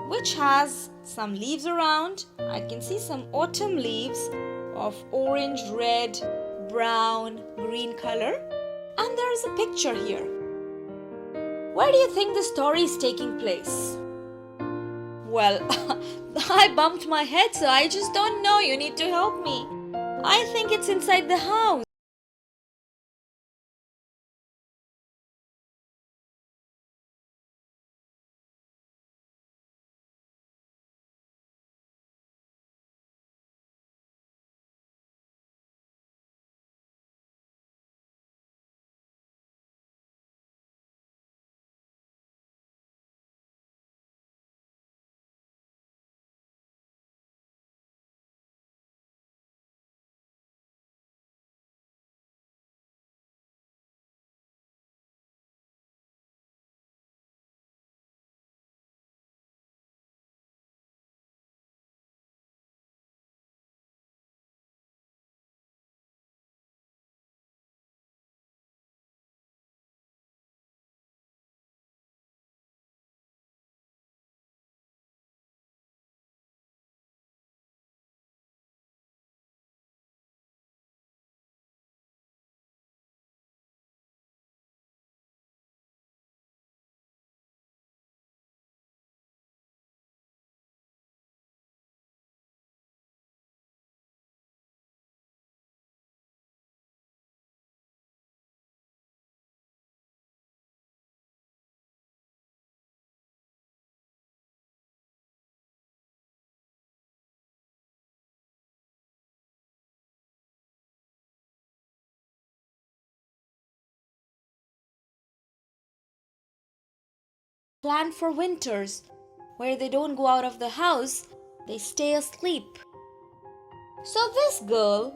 which has some leaves around. I can see some autumn leaves of orange, red, brown, green color. And there is a picture here. Where do you think the story is taking place? Well, I bumped my head, so I just don't know. You need to help me. I think it's inside the house. Planned for winters, where they don't go out of the house, they stay asleep. So this girl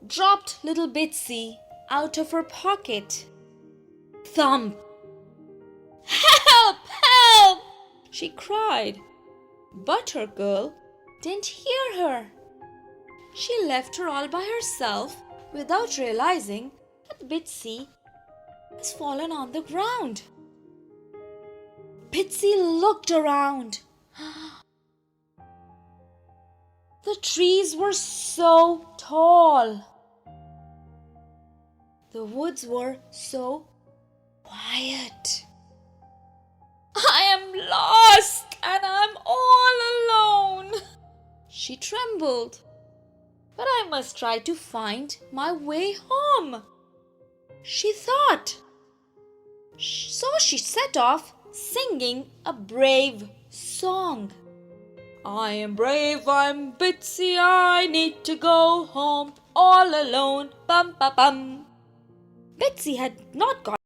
dropped little Bitsy out of her pocket. Thump! Help! Help! She cried. But her girl didn't hear her. She left her all by herself without realizing that Bitsy has fallen on the ground. Bitsy looked around. The trees were so tall. The woods were so quiet. I am lost and I'm all alone. She trembled. But I must try to find my way home, she thought. So she set off singing a brave song. I am brave, I'm Bitsy, I need to go home all alone, bum bum bum. Bitsy had not got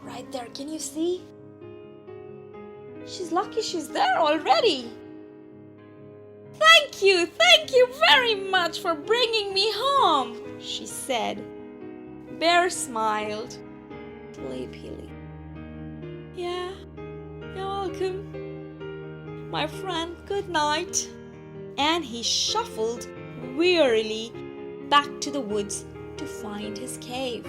Right there, can you see? She's lucky she's there already. Thank you very much for bringing me home, she said. Bear smiled sleepily. Yeah, you're welcome, my friend. Good night. And he shuffled wearily back to the woods to find his cave.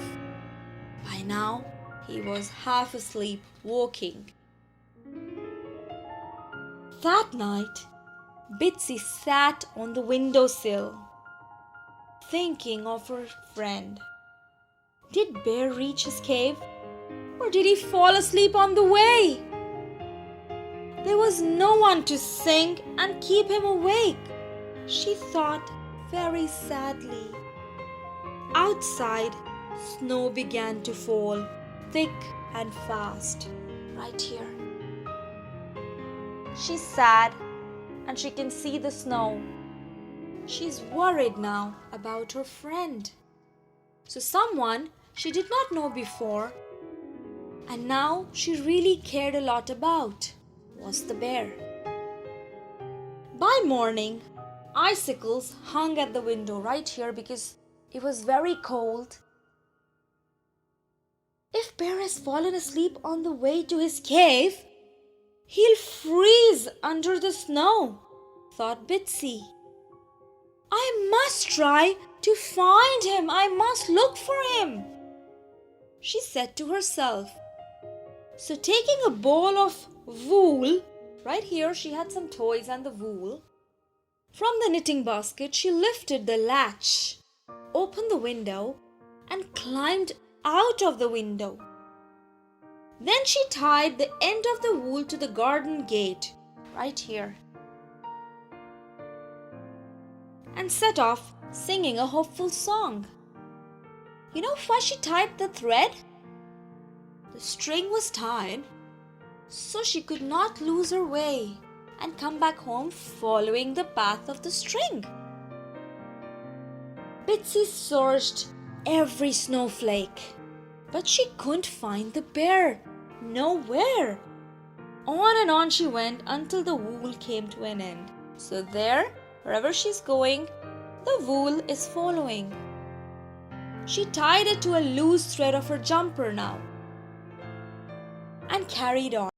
By now, he was half asleep, walking. That night, Bitsy sat on the windowsill, thinking of her friend. Did Bear reach his cave, or did he fall asleep on the way? There was no one to sing and keep him awake, she thought very sadly. Outside, snow began to fall, thick and fast, right here. She's sad and she can see the snow. She's worried now about her friend. So someone she did not know before and now she really cared a lot about was the bear. By morning, icicles hung at the window right here because it was very cold. If Bear has fallen asleep on the way to his cave, he'll freeze under the snow, thought Bitsy. I must try to find him. I must look for him, she said to herself. So taking a ball of wool, right here she had some toys and the wool, from the knitting basket she lifted the latch, opened the window and climbed out of the window. Then she tied the end of the wool to the garden gate, right here, and set off singing a hopeful song. You know why she tied the thread? The string was tied so she could not lose her way and come back home following the path of the string. Bitsy searched every snowflake, but she couldn't find the bear. Nowhere. On and on she went until the wool came to an end. So there, wherever she's going, the wool is following. She tied it to a loose thread of her jumper now and carried on.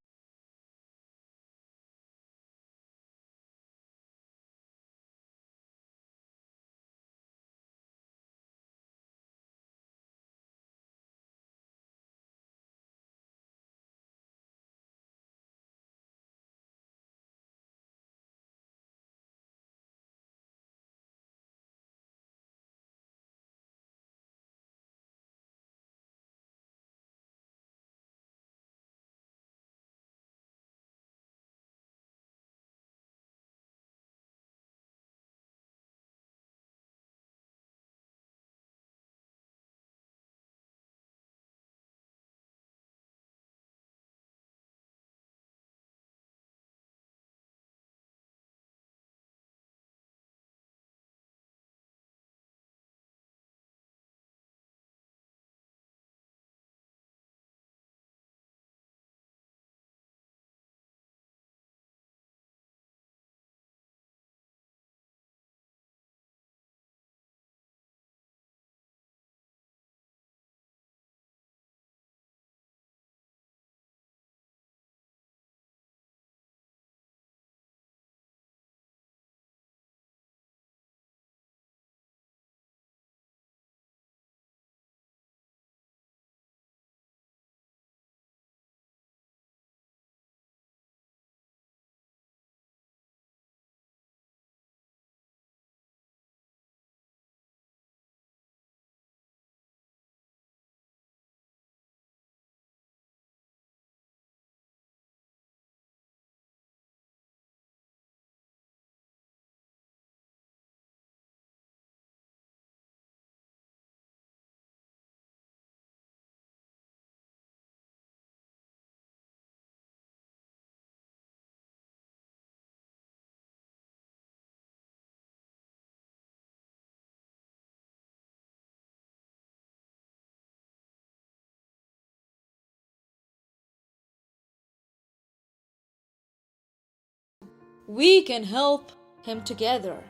We can help him together.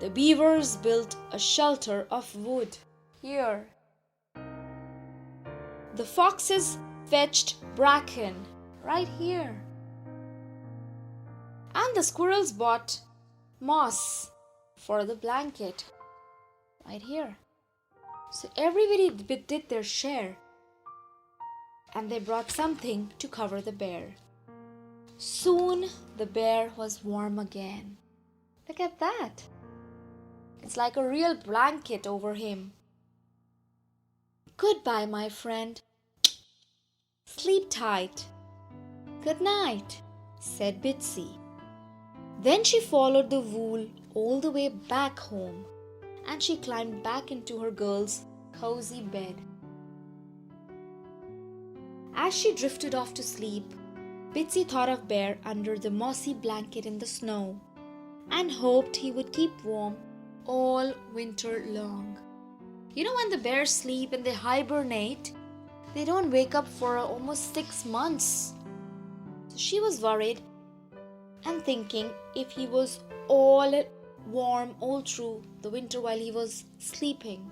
The beavers built a shelter of wood here. The foxes fetched bracken right here. And the squirrels bought moss for the blanket right here. So everybody did their share, and they brought something to cover the bear. Soon the bear was warm again. Look at that. It's like a real blanket over him. Goodbye, my friend. Sleep tight. Good night, said Bitsy. Then she followed the wool all the way back home, and she climbed back into her girl's cozy bed. As she drifted off to sleep, Bitsy thought of Bear under the mossy blanket in the snow and hoped he would keep warm all winter long. You know, when the bears sleep and they hibernate, they don't wake up for almost 6 months. So she was worried and thinking if he was all warm all through the winter while he was sleeping.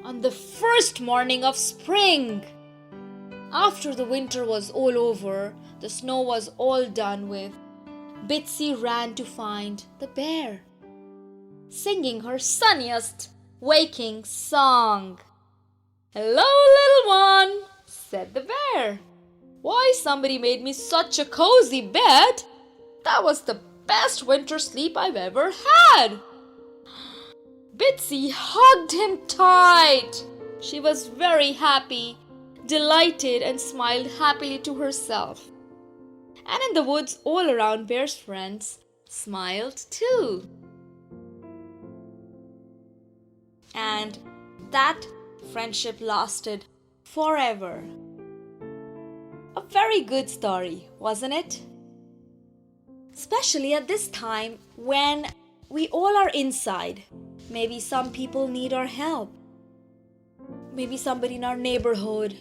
On the first morning of spring, after the winter was all over, the snow was all done with, Bitsy ran to find the bear, singing her sunniest waking song. "Hello, little one," said the bear. "Why, somebody made me such a cozy bed. That was the best winter sleep I've ever had." Bitsy hugged him tight. She was very happy, delighted, and smiled happily to herself. And in the woods all around, Bear's friends smiled too. And that friendship lasted forever. A very good story, wasn't it? Especially at this time when we all are inside. Maybe some people need our help. Maybe somebody in our neighborhood,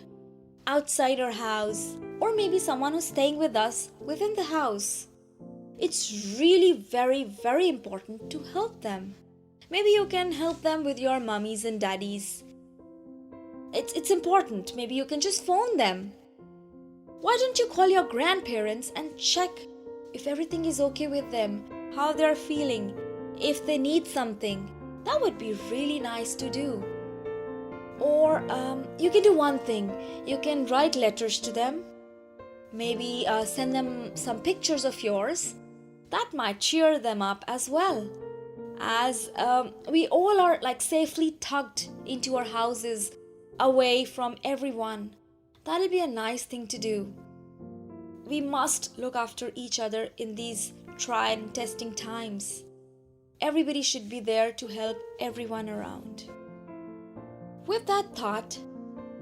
outside our house, or maybe someone who's staying with us within the house. It's really very, very important to help them. Maybe you can help them with your mummies and daddies. It's important. Maybe you can just phone them. Why don't you call your grandparents and check if everything is okay with them, how they're feeling, if they need something? That would be really nice to do. Or you can do one thing. You can write letters to them. Maybe send them some pictures of yours. That might cheer them up as well. As we all are like safely tucked into our houses, away from everyone. That'll be a nice thing to do. We must look after each other in these try and testing times. Everybody should be there to help everyone around. With that thought,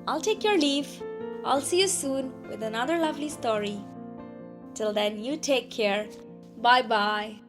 I'll take your leave. I'll see you soon with another lovely story. Till then, you take care. Bye-bye.